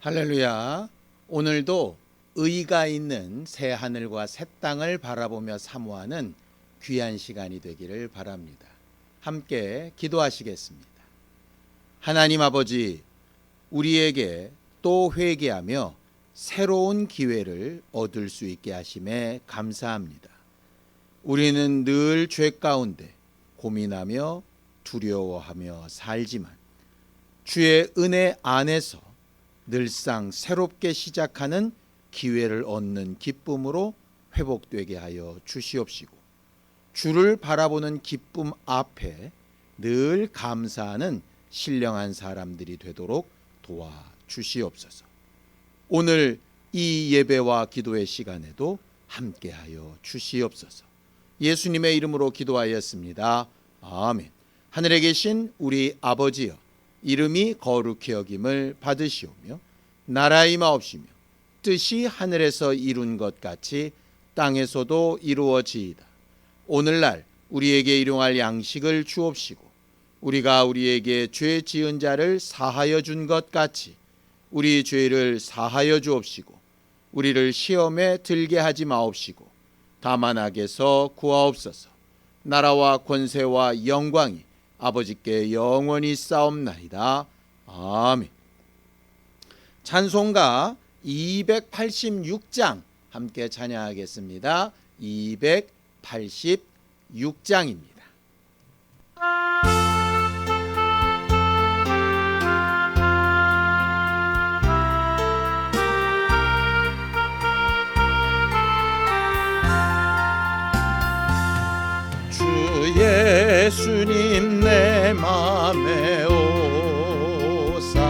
할렐루야. 오늘도 의가 있는 새 하늘과 새 땅을 바라보며 사모하는 귀한 시간이 되기를 바랍니다. 함께 기도하시겠습니다. 하나님 아버지, 우리에게 또 회개하며 새로운 기회를 얻을 수 있게 하심에 감사합니다. 우리는 늘 죄 가운데 고민하며 두려워하며 살지만 주의 은혜 안에서 늘상 새롭게 시작하는 기회를 얻는 기쁨으로 회복되게 하여 주시옵시고, 주를 바라보는 기쁨 앞에 늘 감사하는 신령한 사람들이 되도록 도와주시옵소서. 오늘 이 예배와 기도의 시간에도 함께하여 주시옵소서. 예수님의 이름으로 기도하였습니다. 아멘. 하늘에 계신 우리 아버지여, 이름이 거룩히 여김을 받으시오며 나라의 마옵시며 뜻이 하늘에서 이룬 것 같이 땅에서도 이루어지이다. 오늘날 우리에게 일용할 양식을 주옵시고, 우리가 우리에게 죄 지은 자를 사하여 준 것 같이 우리 죄를 사하여 주옵시고, 우리를 시험에 들게 하지 마옵시고 다만 악에서 구하옵소서. 나라와 권세와 영광이 아버지께 영원히 싸움나이다. 아멘. 찬송가 286장 함께 찬양하겠습니다. 286장입니다. 예수님 내 맘에 오사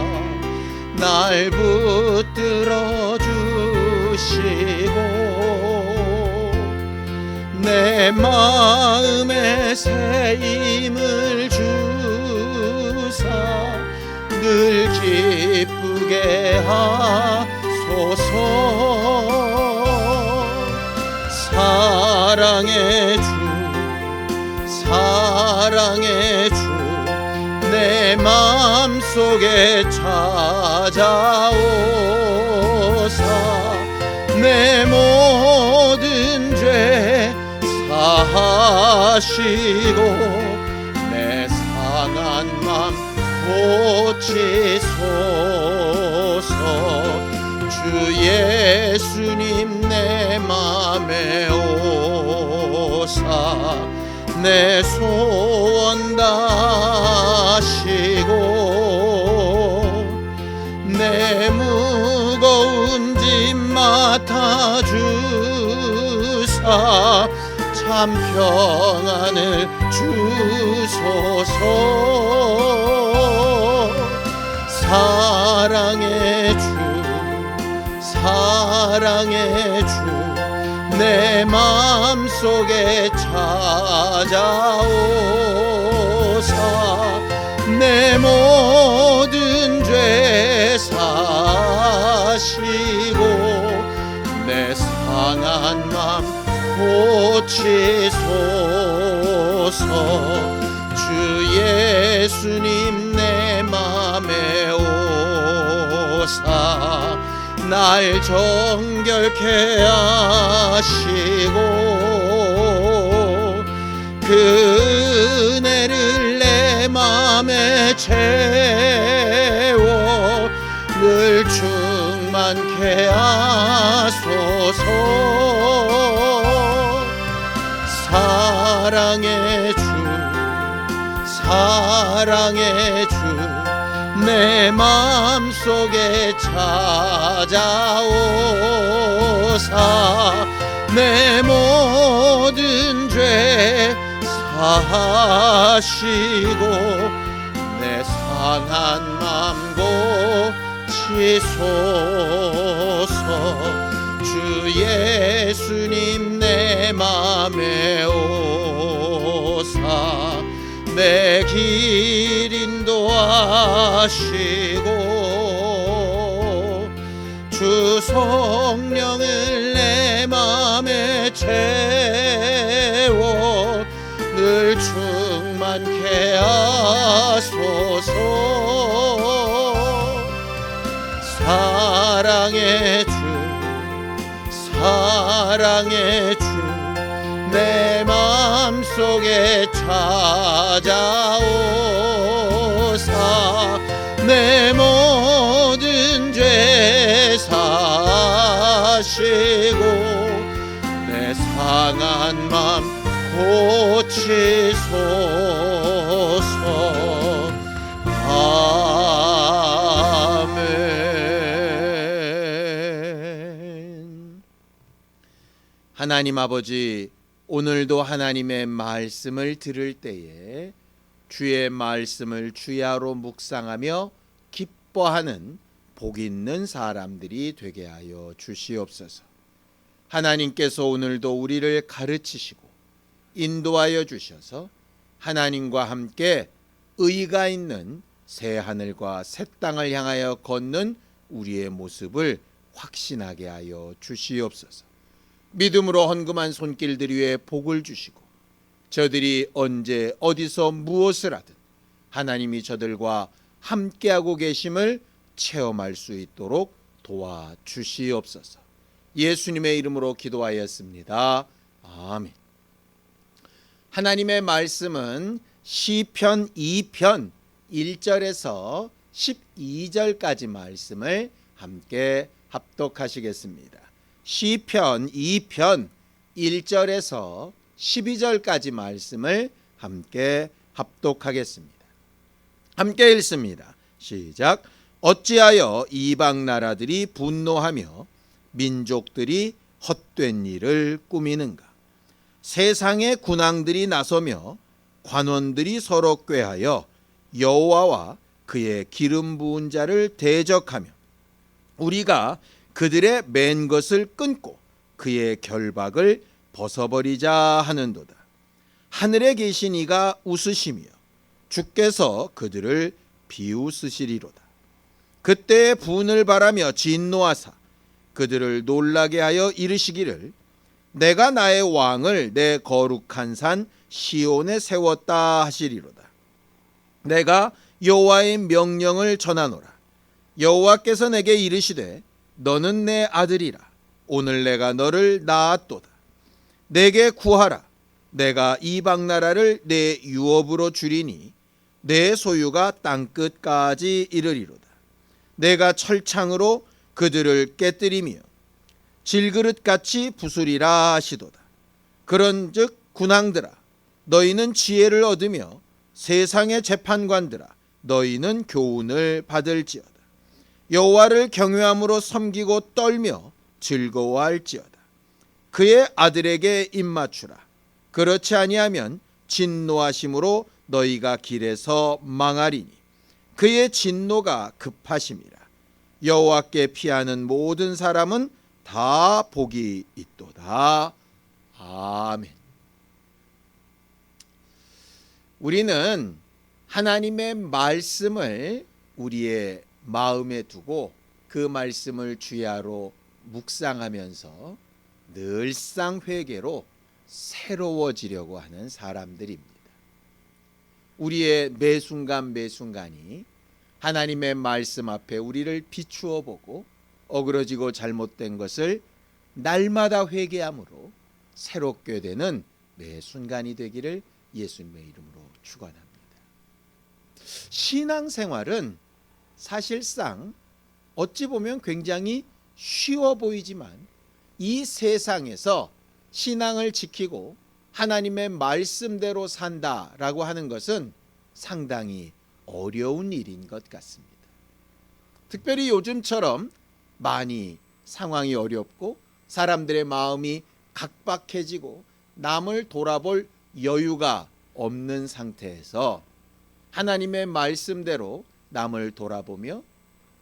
날 붙들어 주시고, 내 마음에 새 힘을 주사 늘 기쁘게 하소서. 사랑의 주 내 맘속에 찾아오사 내 모든 죄 사하시고 내 상한 맘 고치소서. 주 예수님 내 맘에 오사 내 소원 다시고 내 무거운 짐 맡아주사 참 평안을 주소서. 사랑의 주 내 맘속에 찾아오사 내 모든 죄 사시고 내 상한 맘 고치소서. 주 예수님 내 맘에 오사 날 정결케 하시고 그 은혜를 내 맘에 채워 늘 충만케 하소서. 사랑의 주 내 맘속에 찾아오사 내 모든 죄 사하시고 내 상한 맘 고치소서. 주 예수님 내 맘에 오사 내 길 인도하시고 주 성령을 내 맘에 채워 늘 충만케 하소서. 사랑의 주 사랑의 주 내 맘속에 찾아오사 내 모든 죄 사시고 내 상한 맘 고치소서. 아멘. 하나님 아버지, 오늘도 하나님의 말씀을 들을 때에 주의 말씀을 주야로 묵상하며 기뻐하는 복 있는 사람들이 되게 하여 주시옵소서. 하나님께서 오늘도 우리를 가르치시고 인도하여 주셔서 하나님과 함께 의가 있는 새 하늘과 새 땅을 향하여 걷는 우리의 모습을 확신하게 하여 주시옵소서. 믿음으로 헌금한 손길들 위에 복을 주시고 저들이 언제 어디서 무엇을 하든 하나님이 저들과 함께하고 계심을 체험할 수 있도록 도와주시옵소서. 예수님의 이름으로 기도하였습니다. 아멘. 하나님의 말씀은 시편 2편 1절에서 12절까지 말씀을 함께 합독하시겠습니다. 시편 2편 1절에서 12절까지 말씀을 함께 합독하겠습니다. 함께 읽습니다. 시작. 어찌하여 이방 나라들이 분노하며 민족들이 헛된 일을 꾸미는가. 세상의 군왕들이 나서며 관원들이 서로 꾀하여 여호와와 그의 기름 부은 자를 대적하며 우리가 그들의 맨 것을 끊고 그의 결박을 벗어버리자 하는도다. 하늘에 계신 이가 웃으시며 주께서 그들을 비웃으시리로다. 그때 분을 바라며 진노하사 그들을 놀라게 하여 이르시기를 내가 나의 왕을 내 거룩한 산 시온에 세웠다 하시리로다. 내가 여호와의 명령을 전하노라. 여호와께서 내게 이르시되 너는 내 아들이라. 오늘 내가 너를 낳았도다. 내게 구하라. 내가 이방 나라를 내 유업으로 주리니 내 소유가 땅끝까지 이르리로다. 내가 철창으로 그들을 깨뜨리며 질그릇같이 부수리라 하시도다. 그런즉 군왕들아 너희는 지혜를 얻으며 세상의 재판관들아 너희는 교훈을 받을지어다. 여호와를 경외함으로 섬기고 떨며 즐거워할지어다. 그의 아들에게 입맞추라. 그렇지 아니하면 진노하심으로 너희가 길에서 망하리니 그의 진노가 급하심이라. 여호와께 피하는 모든 사람은 다 복이 있도다. 아멘. 우리는 하나님의 말씀을 우리의 마음에 두고 그 말씀을 주야로 묵상하면서 늘상 회개로 새로워지려고 하는 사람들입니다. 우리의 매 순간 매 순간이 하나님의 말씀 앞에 우리를 비추어 보고 어그러지고 잘못된 것을 날마다 회개함으로 새롭게 되는 매 순간이 되기를 예수님의 이름으로 축원합니다. 신앙생활은 사실상 어찌 보면 굉장히 쉬워 보이지만 이 세상에서 신앙을 지키고 하나님의 말씀대로 산다라고 하는 것은 상당히 어려운 일인 것 같습니다. 특별히 요즘처럼 많이 상황이 어렵고 사람들의 마음이 각박해지고 남을 돌아볼 여유가 없는 상태에서 하나님의 말씀대로 남을 돌아보며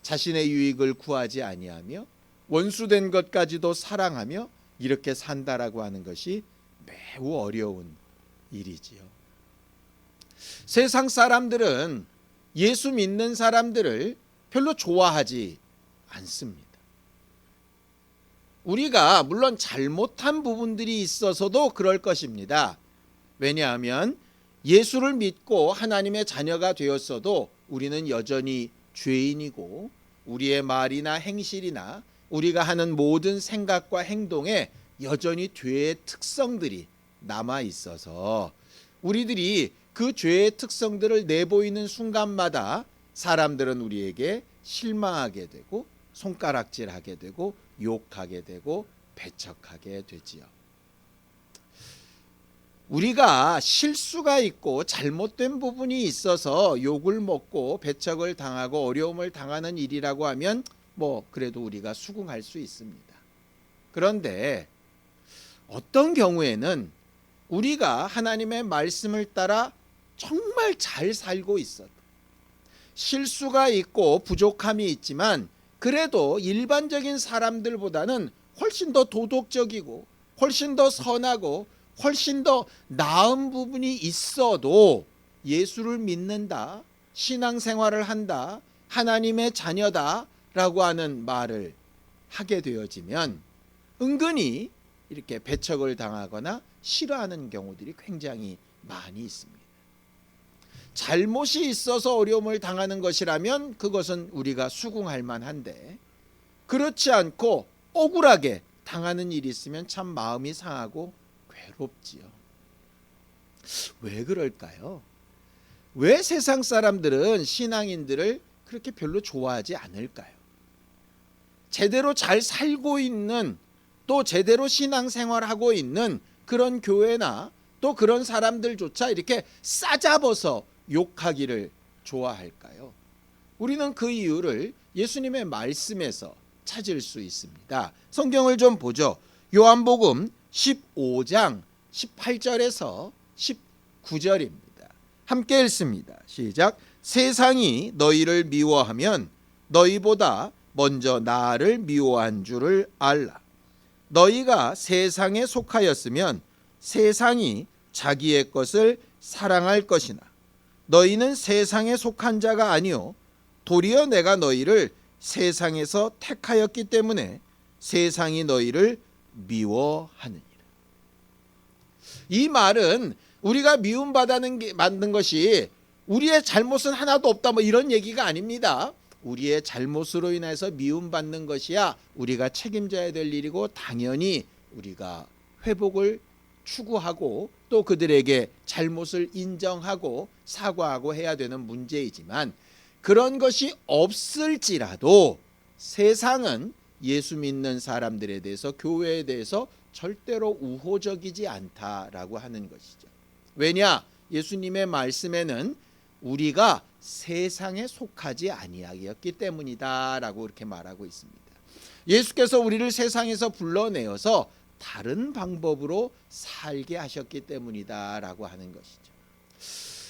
자신의 유익을 구하지 아니하며 원수된 것까지도 사랑하며 이렇게 산다라고 하는 것이 매우 어려운 일이지요. 세상 사람들은 예수 믿는 사람들을 별로 좋아하지 않습니다. 우리가 물론 잘못한 부분들이 있어서도 그럴 것입니다. 왜냐하면 예수를 믿고 하나님의 자녀가 되었어도 우리는 여전히 죄인이고 우리의 말이나 행실이나 우리가 하는 모든 생각과 행동에 여전히 죄의 특성들이 남아 있어서 우리들이 그 죄의 특성들을 내보이는 순간마다 사람들은 우리에게 실망하게 되고 손가락질하게 되고 욕하게 되고 배척하게 되지요. 우리가 실수가 있고 잘못된 부분이 있어서 욕을 먹고 배척을 당하고 어려움을 당하는 일이라고 하면 그래도 우리가 수긍할 수 있습니다. 그런데 어떤 경우에는 우리가 하나님의 말씀을 따라 정말 잘 살고 있어도 실수가 있고 부족함이 있지만 그래도 일반적인 사람들보다는 훨씬 더 도덕적이고 훨씬 더 선하고 훨씬 더 나은 부분이 있어도 예수를 믿는다, 신앙생활을 한다, 하나님의 자녀다 라고 하는 말을 하게 되어지면 은근히 이렇게 배척을 당하거나 싫어하는 경우들이 굉장히 많이 있습니다. 잘못이 있어서 어려움을 당하는 것이라면 그것은 우리가 수긍할 만한데 그렇지 않고 억울하게 당하는 일이 있으면 참 마음이 상하고 괴롭지요. 왜 그럴까요? 왜 세상 사람들은 신앙인들을 그렇게 별로 좋아하지 않을까요? 제대로 잘 살고 있는 또 제대로 신앙생활하고 있는 그런 교회나 또 그런 사람들조차 이렇게 싸잡아서 욕하기를 좋아할까요? 우리는 그 이유를 예수님의 말씀에서 찾을 수 있습니다. 성경을 좀 보죠. 요한복음 15장 18절에서 19절입니다. 함께 읽습니다. 시작. 세상이 너희를 미워하면 너희보다 먼저 나를 미워한 줄을 알라. 너희가 세상에 속하였으면 세상이 자기의 것을 사랑할 것이나 너희는 세상에 속한 자가 아니요 도리어 내가 너희를 세상에서 택하였기 때문에 세상이 너희를 미워하느니라. 이 말은 우리가 미움받는 것이 우리의 잘못은 하나도 없다 이런 얘기가 아닙니다. 우리의 잘못으로 인해서 미움받는 것이야 우리가 책임져야 될 일이고 당연히 우리가 회복을 추구하고 또 그들에게 잘못을 인정하고 사과하고 해야 되는 문제이지만 그런 것이 없을지라도 세상은 예수 믿는 사람들에 대해서 교회에 대해서 절대로 우호적이지 않다라고 하는 것이죠. 왜냐? 예수님의 말씀에는 우리가 세상에 속하지 아니하였기 때문이다라고 이렇게 말하고 있습니다. 예수께서 우리를 세상에서 불러내어서 다른 방법으로 살게 하셨기 때문이다라고 하는 것이죠.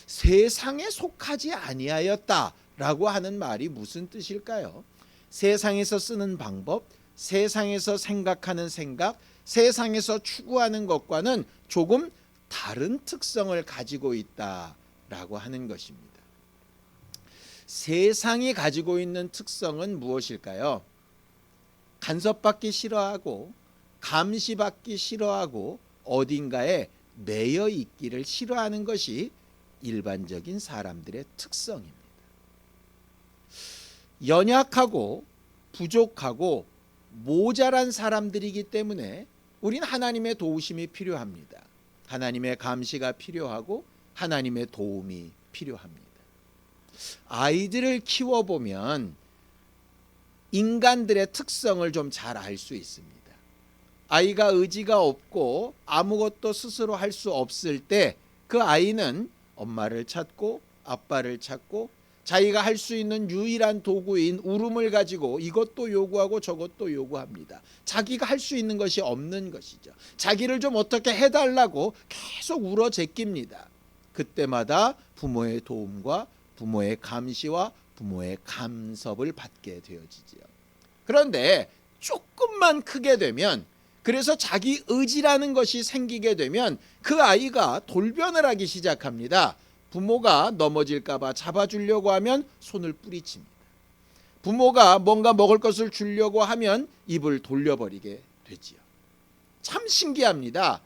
세상에 속하지 아니하였다라고 하는 말이 무슨 뜻일까요? 세상에서 쓰는 방법, 세상에서 생각하는 생각, 세상에서 추구하는 것과는 조금 다른 특성을 가지고 있다라고 하는 것입니다. 세상이 가지고 있는 특성은 무엇일까요? 간섭받기 싫어하고 감시받기 싫어하고 어딘가에 매여 있기를 싫어하는 것이 일반적인 사람들의 특성입니다. 연약하고 부족하고 모자란 사람들이기 때문에 우리는 하나님의 도우심이 필요합니다. 하나님의 감시가 필요하고 하나님의 도움이 필요합니다. 아이들을 키워보면 인간들의 특성을 좀 잘 알 수 있습니다. 아이가 의지가 없고 아무것도 스스로 할 수 없을 때 그 아이는 엄마를 찾고 아빠를 찾고 자기가 할 수 있는 유일한 도구인 울음을 가지고 이것도 요구하고 저것도 요구합니다. 자기가 할 수 있는 것이 없는 것이죠. 자기를 좀 어떻게 해달라고 계속 울어 제낍니다. 그때마다 부모의 도움과 부모의 감시와 부모의 간섭을 받게 되어지지요. 그런데 조금만 크게 되면 그래서 자기 의지라는 것이 생기게 되면 그 아이가 돌변을 하기 시작합니다. 부모가 넘어질까 봐 잡아주려고 하면 손을 뿌리칩니다. 부모가 뭔가 먹을 것을 주려고 하면 입을 돌려버리게 되지요. 참 신기합니다.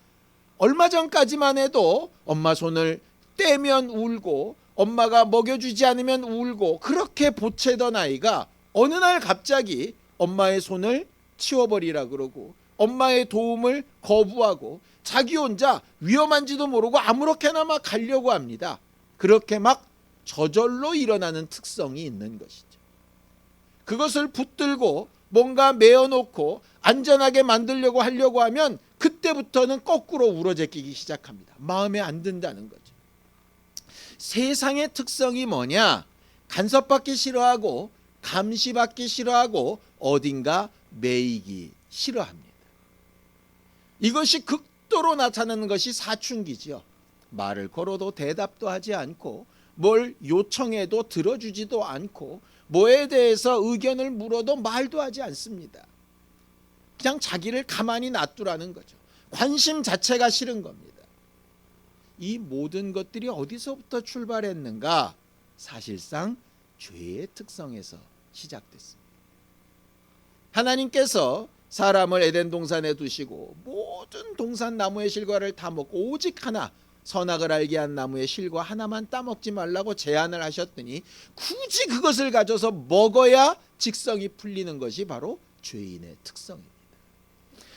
얼마 전까지만 해도 엄마 손을 떼면 울고 엄마가 먹여주지 않으면 울고 그렇게 보채던 아이가 어느 날 갑자기 엄마의 손을 치워버리라 그러고 엄마의 도움을 거부하고 자기 혼자 위험한지도 모르고 아무렇게나 막 가려고 합니다. 그렇게 막 저절로 일어나는 특성이 있는 것이죠. 그것을 붙들고 뭔가 메어놓고 안전하게 만들려고 하려고 하면 그때부터는 거꾸로 울어제끼기 시작합니다. 마음에 안 든다는 거죠. 세상의 특성이 뭐냐? 간섭받기 싫어하고 감시받기 싫어하고 어딘가 매이기 싫어합니다. 이것이 극도로 나타나는 것이 사춘기지요. 말을 걸어도 대답도 하지 않고 뭘 요청해도 들어주지도 않고 뭐에 대해서 의견을 물어도 말도 하지 않습니다. 그냥 자기를 가만히 놔두라는 거죠. 관심 자체가 싫은 겁니다. 이 모든 것들이 어디서부터 출발했는가? 사실상 죄의 특성에서 시작됐습니다. 하나님께서 사람을 에덴 동산에 두시고 모든 동산 나무의 실과를 다 먹고 오직 하나 선악을 알게 한 나무의 실과 하나만 따먹지 말라고 제안을 하셨더니 굳이 그것을 가져서 먹어야 직성이 풀리는 것이 바로 죄인의 특성입니다.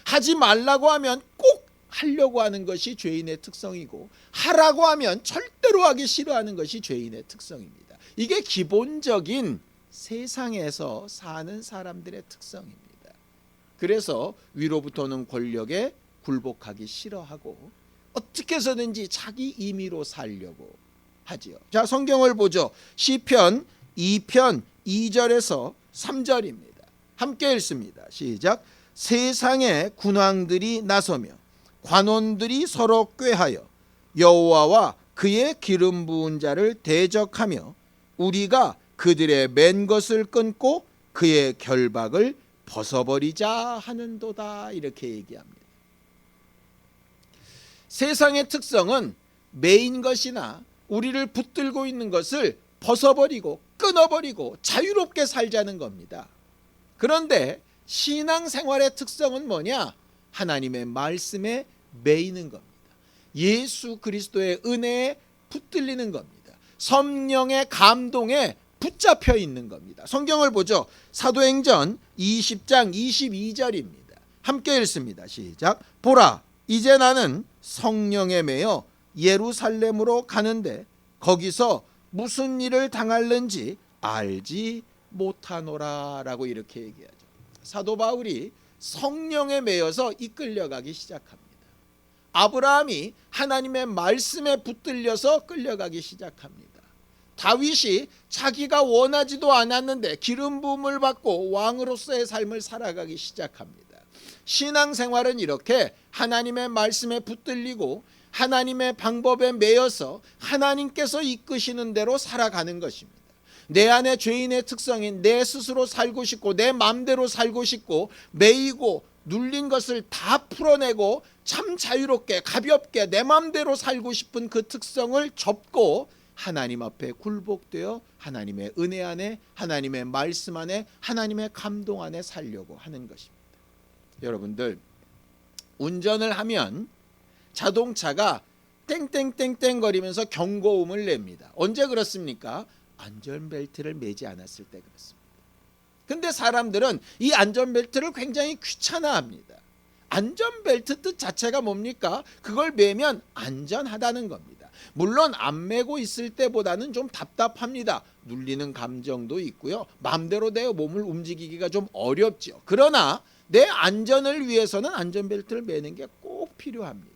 하지 말라고 하면 꼭 하려고 하는 것이 죄인의 특성이고 하라고 하면 절대로 하기 싫어하는 것이 죄인의 특성입니다. 이게 기본적인 세상에서 사는 사람들의 특성입니다. 그래서 위로부터 오는 권력에 굴복하기 싫어하고 어떻게 해서든지 자기 임의로 살려고 하지요. 자, 성경을 보죠. 시편 2편 2절에서 3절입니다. 함께 읽습니다. 시작. 세상의 군왕들이 나서며 관원들이 서로 꾀하여 여호와와 그의 기름 부은 자를 대적하며 우리가 그들의 맨 것을 끊고 그의 결박을 벗어버리자 하는도다. 이렇게 얘기합니다. 세상의 특성은 매인 것이나 우리를 붙들고 있는 것을 벗어버리고 끊어버리고 자유롭게 살자는 겁니다. 그런데 신앙생활의 특성은 뭐냐? 하나님의 말씀에 매이는 겁니다. 예수 그리스도의 은혜에 붙들리는 겁니다. 성령의 감동에 붙잡혀 있는 겁니다. 성경을 보죠. 사도행전 20장 22절입니다. 함께 읽습니다. 시작. 보라, 이제 나는 성령에 매여 예루살렘으로 가는데 거기서 무슨 일을 당할는지 알지 못하노라 라고 이렇게 얘기하죠. 사도 바울이 성령에 매여서 이끌려가기 시작합니다. 아브라함이 하나님의 말씀에 붙들려서 끌려가기 시작합니다. 다윗이 자기가 원하지도 않았는데 기름 부음을 받고 왕으로서의 삶을 살아가기 시작합니다. 신앙생활은 이렇게 하나님의 말씀에 붙들리고 하나님의 방법에 매여서 하나님께서 이끄시는 대로 살아가는 것입니다. 내 안에 죄인의 특성인 내 스스로 살고 싶고 내 마음대로 살고 싶고 매이고 눌린 것을 다 풀어내고 참 자유롭게 가볍게 내 마음대로 살고 싶은 그 특성을 접고 하나님 앞에 굴복되어 하나님의 은혜 안에 하나님의 말씀 안에 하나님의 감동 안에 살려고 하는 것입니다. 여러분들, 운전을 하면 자동차가 땡땡땡땡 거리면서 경고음을 냅니다. 언제 그렇습니까? 안전벨트를 매지 않았을 때 그렇습니다. 근데 사람들은 이 안전벨트를 굉장히 귀찮아합니다. 안전벨트 뜻 자체가 뭡니까? 그걸 매면 안전하다는 겁니다. 물론 안 매고 있을 때보다는 좀 답답합니다. 눌리는 감정도 있고요. 마음대로 내 몸을 움직이기가 좀 어렵죠. 그러나 내 안전을 위해서는 안전벨트를 매는 게 꼭 필요합니다.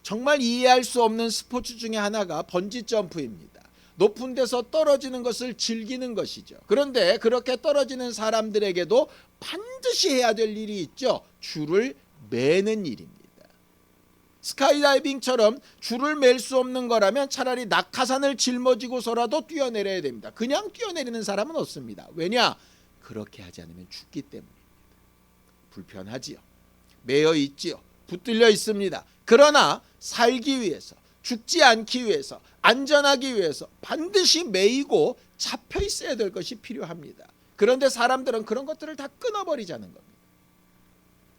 정말 이해할 수 없는 스포츠 중에 하나가 번지점프입니다. 높은 데서 떨어지는 것을 즐기는 것이죠. 그런데 그렇게 떨어지는 사람들에게도 반드시 해야 될 일이 있죠. 줄을 매는 일입니다. 스카이다이빙처럼 줄을 맬 수 없는 거라면 차라리 낙하산을 짊어지고서라도 뛰어내려야 됩니다. 그냥 뛰어내리는 사람은 없습니다. 왜냐? 그렇게 하지 않으면 죽기 때문입니다. 불편하지요. 매여 있지요. 붙들려 있습니다. 그러나 살기 위해서, 죽지 않기 위해서, 안전하기 위해서 반드시 매이고 잡혀 있어야 될 것이 필요합니다. 그런데 사람들은 그런 것들을 다 끊어버리자는 겁니다.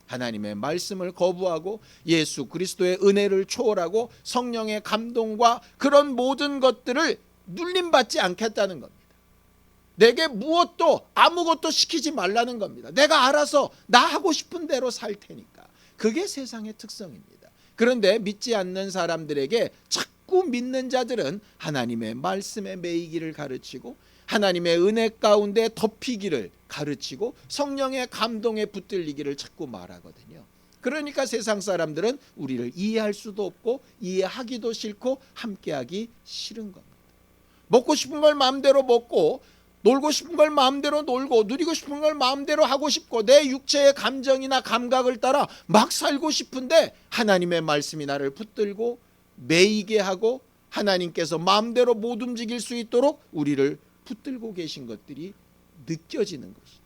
하나님의 말씀을 거부하고 예수 그리스도의 은혜를 초월하고 성령의 감동과 그런 모든 것들을 눌림받지 않겠다는 겁니다. 내게 무엇도 아무것도 시키지 말라는 겁니다. 내가 알아서 나 하고 싶은 대로 살 테니까. 그게 세상의 특성입니다. 그런데 믿지 않는 사람들에게 자꾸 믿는 자들은 하나님의 말씀에 매이기를 가르치고 하나님의 은혜 가운데 덮이기를 가르치고 성령의 감동에 붙들리기를 자꾸 말하거든요. 그러니까 세상 사람들은 우리를 이해할 수도 없고 이해하기도 싫고 함께하기 싫은 겁니다. 먹고 싶은 걸 마음대로 먹고 놀고 싶은 걸 마음대로 놀고 누리고 싶은 걸 마음대로 하고 싶고 내 육체의 감정이나 감각을 따라 막 살고 싶은데 하나님의 말씀이 나를 붙들고 매이게 하고 하나님께서 마음대로 못 움직일 수 있도록 우리를 붙들고 계신 것들이 느껴지는 것이죠.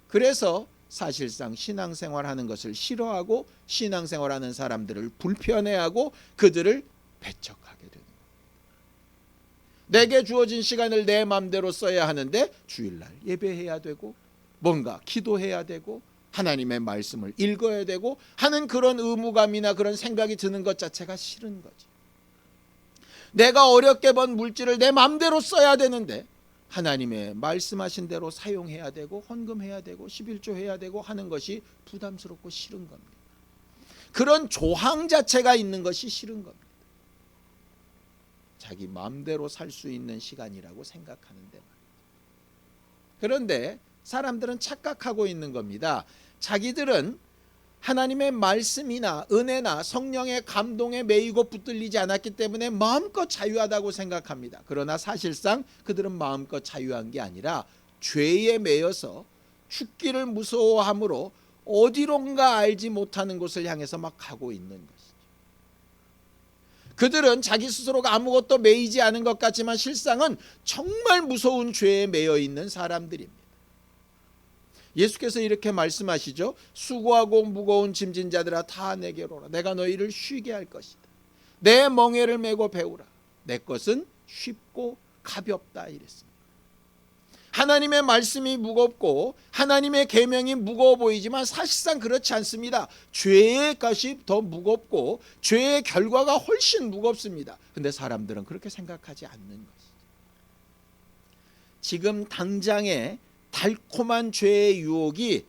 그래서 사실상 신앙생활하는 것을 싫어하고 신앙생활하는 사람들을 불편해하고 그들을 배척하게 되는 거예요. 내게 주어진 시간을 내 마음대로 써야 하는데 주일날 예배해야 되고 뭔가 기도해야 되고 하나님의 말씀을 읽어야 되고 하는 그런 의무감이나 그런 생각이 드는 것 자체가 싫은 거지. 내가 어렵게 번 물질을 내 마음대로 써야 되는데 하나님의 말씀하신 대로 사용해야 되고 헌금해야 되고 11조 해야 되고 하는 것이 부담스럽고 싫은 겁니다. 그런 조항 자체가 있는 것이 싫은 겁니다. 자기 마음대로 살 수 있는 시간이라고 생각하는데 말이죠. 그런데 사람들은 착각하고 있는 겁니다. 자기들은 하나님의 말씀이나 은혜나 성령의 감동에 매이고 붙들리지 않았기 때문에 마음껏 자유하다고 생각합니다. 그러나 사실상 그들은 마음껏 자유한 게 아니라 죄에 매여서 죽기를 무서워함으로 어디론가 알지 못하는 곳을 향해서 막 가고 있는 것이죠. 그들은 자기 스스로가 아무것도 매이지 않은 것 같지만 실상은 정말 무서운 죄에 매여 있는 사람들입니다. 예수께서 이렇게 말씀하시죠. 수고하고 무거운 짐진 자들아 다 내게로 오라. 내가 너희를 쉬게 할 것이다. 내 멍에를 메고 배우라. 내 것은 쉽고 가볍다 이랬습니다. 하나님의 말씀이 무겁고 하나님의 계명이 무거워 보이지만 사실상 그렇지 않습니다. 죄의 것이 더 무겁고 죄의 결과가 훨씬 무겁습니다. 그런데 사람들은 그렇게 생각하지 않는 것이죠. 지금 당장에 달콤한 죄의 유혹이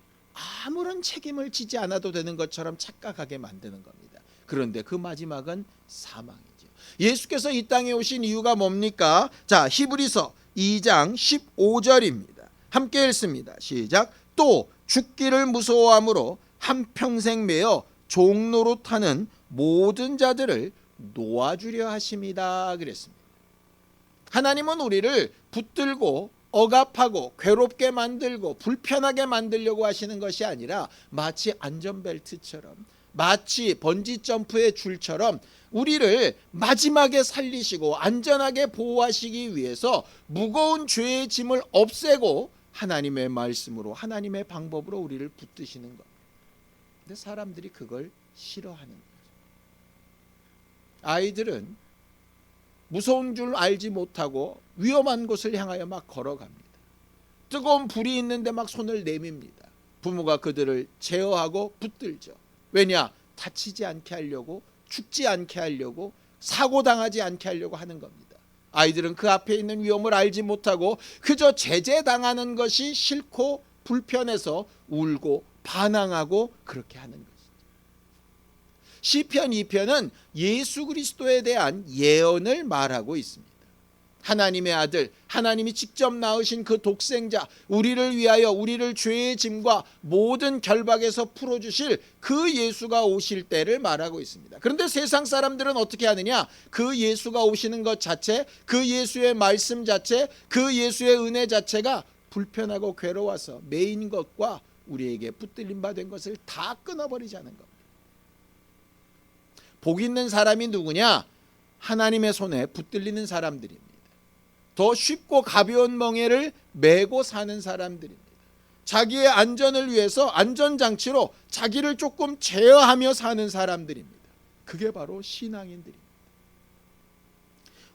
아무런 책임을 지지 않아도 되는 것처럼 착각하게 만드는 겁니다. 그런데 그 마지막은 사망이죠. 예수께서 이 땅에 오신 이유가 뭡니까? 자, 히브리서 2장 15절입니다. 함께 읽습니다. 시작. 또 죽기를 무서워함으로 한평생 매어 종노릇하는 모든 자들을 놓아주려 하심이다 그랬습니다. 하나님은 우리를 붙들고 억압하고 괴롭게 만들고 불편하게 만들려고 하시는 것이 아니라 마치 안전벨트처럼 마치 번지점프의 줄처럼 우리를 마지막에 살리시고 안전하게 보호하시기 위해서 무거운 죄의 짐을 없애고 하나님의 말씀으로 하나님의 방법으로 우리를 붙드시는 겁니다. 근데 사람들이 그걸 싫어하는 거죠. 아이들은 무서운 줄 알지 못하고 위험한 곳을 향하여 막 걸어갑니다. 뜨거운 불이 있는데 막 손을 내밉니다. 부모가 그들을 제어하고 붙들죠. 왜냐? 다치지 않게 하려고, 죽지 않게 하려고, 사고당하지 않게 하려고 하는 겁니다. 아이들은 그 앞에 있는 위험을 알지 못하고 그저 제재당하는 것이 싫고 불편해서 울고 반항하고 그렇게 하는 것이죠. 시편 2편은 예수 그리스도에 대한 예언을 말하고 있습니다. 하나님의 아들, 하나님이 직접 낳으신 그 독생자, 우리를 위하여 우리를 죄의 짐과 모든 결박에서 풀어주실 그 예수가 오실 때를 말하고 있습니다. 그런데 세상 사람들은 어떻게 하느냐? 그 예수가 오시는 것 자체, 그 예수의 말씀 자체, 그 예수의 은혜 자체가 불편하고 괴로워서 매인 것과 우리에게 붙들림 받은 것을 다 끊어버리자는 겁니다. 복 있는 사람이 누구냐? 하나님의 손에 붙들리는 사람들입니다. 더 쉽고 가벼운 멍에를 메고 사는 사람들입니다. 자기의 안전을 위해서 안전장치로 자기를 조금 제어하며 사는 사람들입니다. 그게 바로 신앙인들입니다.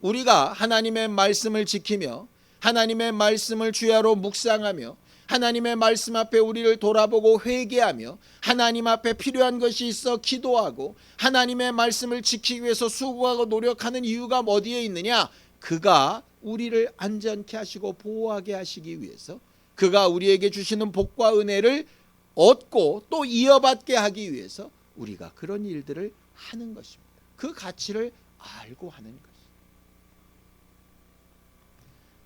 우리가 하나님의 말씀을 지키며 하나님의 말씀을 주야로 묵상하며 하나님의 말씀 앞에 우리를 돌아보고 회개하며 하나님 앞에 필요한 것이 있어 기도하고 하나님의 말씀을 지키기 위해서 수고하고 노력하는 이유가 어디에 있느냐? 그가 우리를 안전케 하시고 보호하게 하시기 위해서 그가 우리에게 주시는 복과 은혜를 얻고 또 이어받게 하기 위해서 우리가 그런 일들을 하는 것입니다. 그 가치를 알고 하는 것입니다.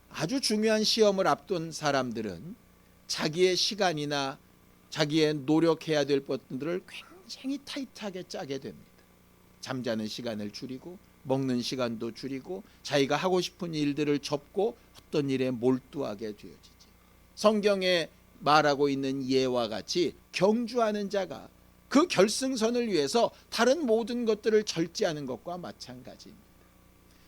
아주 중요한 시험을 앞둔 사람들은 자기의 시간이나 자기의 노력해야 될 것들을 굉장히 타이트하게 짜게 됩니다. 잠자는 시간을 줄이고 먹는 시간도 줄이고 자기가 하고 싶은 일들을 접고 어떤 일에 몰두하게 되어지죠. 성경에 말하고 있는 예와 같이 경주하는 자가 그 결승선을 위해서 다른 모든 것들을 절제하는 것과 마찬가지입니다.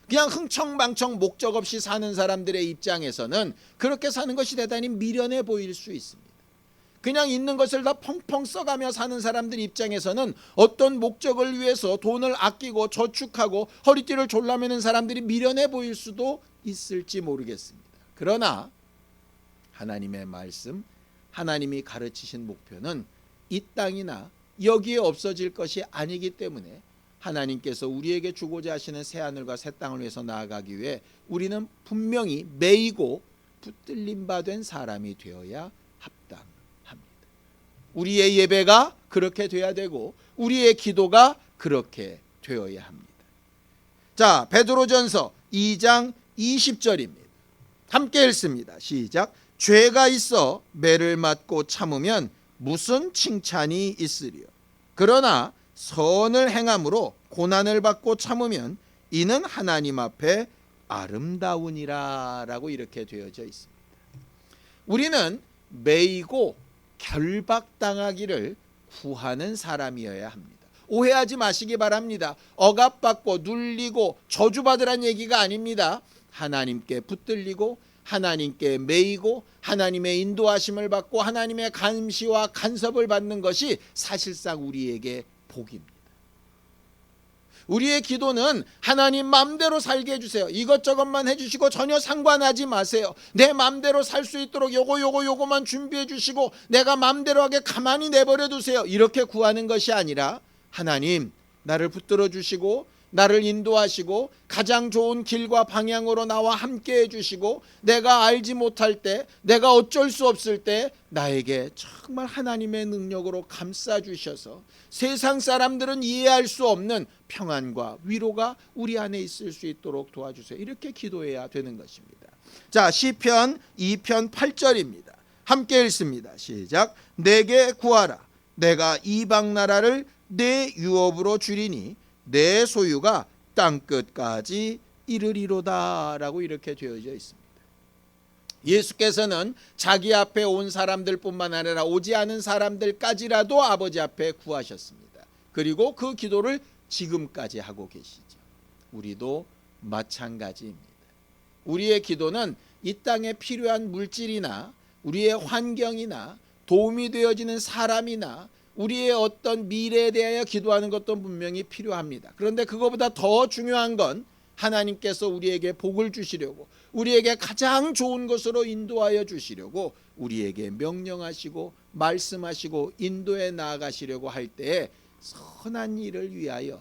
그냥 흥청망청 목적 없이 사는 사람들의 입장에서는 그렇게 사는 것이 대단히 미련해 보일 수 있습니다. 그냥 있는 것을 다 펑펑 써가며 사는 사람들 입장에서는 어떤 목적을 위해서 돈을 아끼고 저축하고 허리띠를 졸라매는 사람들이 미련해 보일 수도 있을지 모르겠습니다. 그러나 하나님의 말씀, 하나님이 가르치신 목표는 이 땅이나 여기에 없어질 것이 아니기 때문에 하나님께서 우리에게 주고자 하시는 새하늘과 새 땅을 위해서 나아가기 위해 우리는 분명히 매이고 붙들림 바 된 사람이 되어야 합당합니다. 우리의 예배가 그렇게 돼야 되고 우리의 기도가 그렇게 되어야 합니다. 자, 베드로전서 2장 20절입니다. 함께 읽습니다. 시작. 죄가 있어 매를 맞고 참으면 무슨 칭찬이 있으리요. 그러나 선을 행함으로 고난을 받고 참으면 이는 하나님 앞에 아름다우니라 라고 이렇게 되어져 있습니다. 우리는 매이고 결박당하기를 구하는 사람이어야 합니다. 오해하지 마시기 바랍니다. 억압받고 눌리고 저주받으란 얘기가 아닙니다. 하나님께 붙들리고 하나님께 매이고 하나님의 인도하심을 받고 하나님의 감시와 간섭을 받는 것이 사실상 우리에게 복입니다. 우리의 기도는 하나님 마음대로 살게 해주세요. 이것저것만 해주시고 전혀 상관하지 마세요. 내 마음대로 살 수 있도록 요거만 준비해 주시고 내가 마음대로 하게 가만히 내버려 두세요. 이렇게 구하는 것이 아니라 하나님 나를 붙들어 주시고 나를 인도하시고 가장 좋은 길과 방향으로 나와 함께 해주시고 내가 알지 못할 때 내가 어쩔 수 없을 때 나에게 정말 하나님의 능력으로 감싸주셔서 세상 사람들은 이해할 수 없는 평안과 위로가 우리 안에 있을 수 있도록 도와주세요. 이렇게 기도해야 되는 것입니다. 자, 시편 2편 8절입니다. 함께 읽습니다. 시작. 내게 구하라. 내가 이방 나라를 내 유업으로 주리니 내 소유가 땅끝까지 이르리로다 라고 이렇게 되어져 있습니다. 예수께서는 자기 앞에 온 사람들뿐만 아니라 오지 않은 사람들까지라도 아버지 앞에 구하셨습니다. 그리고 그 기도를 지금까지 하고 계시죠. 우리도 마찬가지입니다. 우리의 기도는 이 땅에 필요한 물질이나 우리의 환경이나 도움이 되어지는 사람이나 우리의 어떤 미래에 대하여 기도하는 것도 분명히 필요합니다. 그런데 그것보다 더 중요한 건 하나님께서 우리에게 복을 주시려고 우리에게 가장 좋은 것으로 인도하여 주시려고 우리에게 명령하시고 말씀하시고 인도해 나아가시려고 할 때에 선한 일을 위하여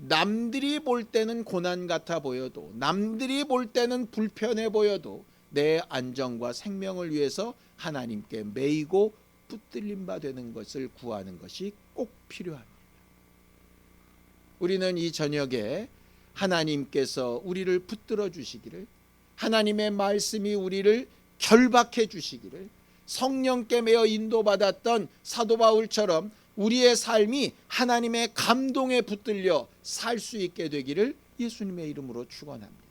남들이 볼 때는 고난 같아 보여도 남들이 볼 때는 불편해 보여도 내 안정과 생명을 위해서 하나님께 매이고 붙들림 바 되는 것을 구하는 것이 꼭 필요합니다. 우리는 이 저녁에 하나님께서 우리를 붙들어 주시기를 하나님의 말씀이 우리를 결박해 주시기를 성령께 매어 인도받았던 사도 바울처럼 우리의 삶이 하나님의 감동에 붙들려 살 수 있게 되기를 예수님의 이름으로 축원합니다.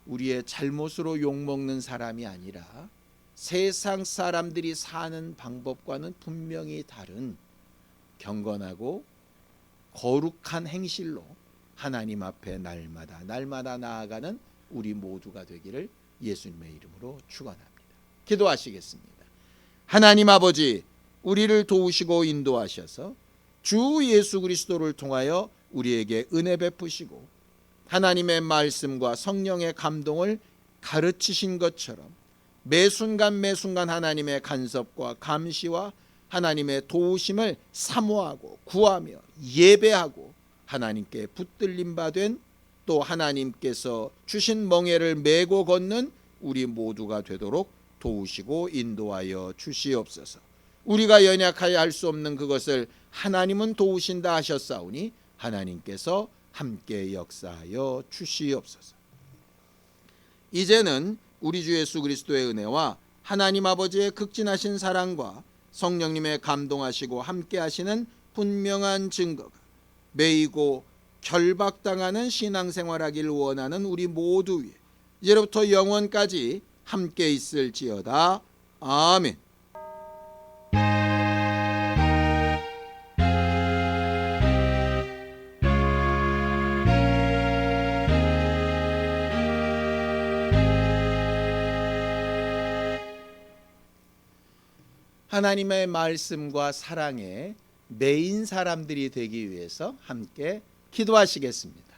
우리의 잘못으로 욕먹는 사람이 아니라 세상 사람들이 사는 방법과는 분명히 다른 경건하고 거룩한 행실로 하나님 앞에 날마다 나아가는 우리 모두가 되기를 예수님의 이름으로 축원합니다. 기도하시겠습니다. 하나님 아버지, 우리를 도우시고 인도하셔서 주 예수 그리스도를 통하여 우리에게 은혜 베푸시고 하나님의 말씀과 성령의 감동을 가르치신 것처럼 매순간 하나님의 간섭과 감시와 하나님의 도우심을 사모하고 구하며 예배하고 하나님께 붙들림 바 된 또 하나님께서 주신 멍에를 메고 걷는 우리 모두가 되도록 도우시고 인도하여 주시옵소서. 우리가 연약하여 할 수 없는 그것을 하나님은 도우신다 하셨사오니 하나님께서 함께 역사하여 주시옵소서. 이제는 우리 주 예수 그리스도의 은혜와 하나님 아버지의 극진하신 사랑과 성령님의 감동하시고 함께 하시는 분명한 증거가 매이고 결박당하는 신앙생활하기를 원하는 우리 모두 위에 이제로부터 영원까지 함께 있을지어다. 아멘. 하나님의 말씀과 사랑에 매인 사람들이 되기 위해서 함께 기도하시겠습니다.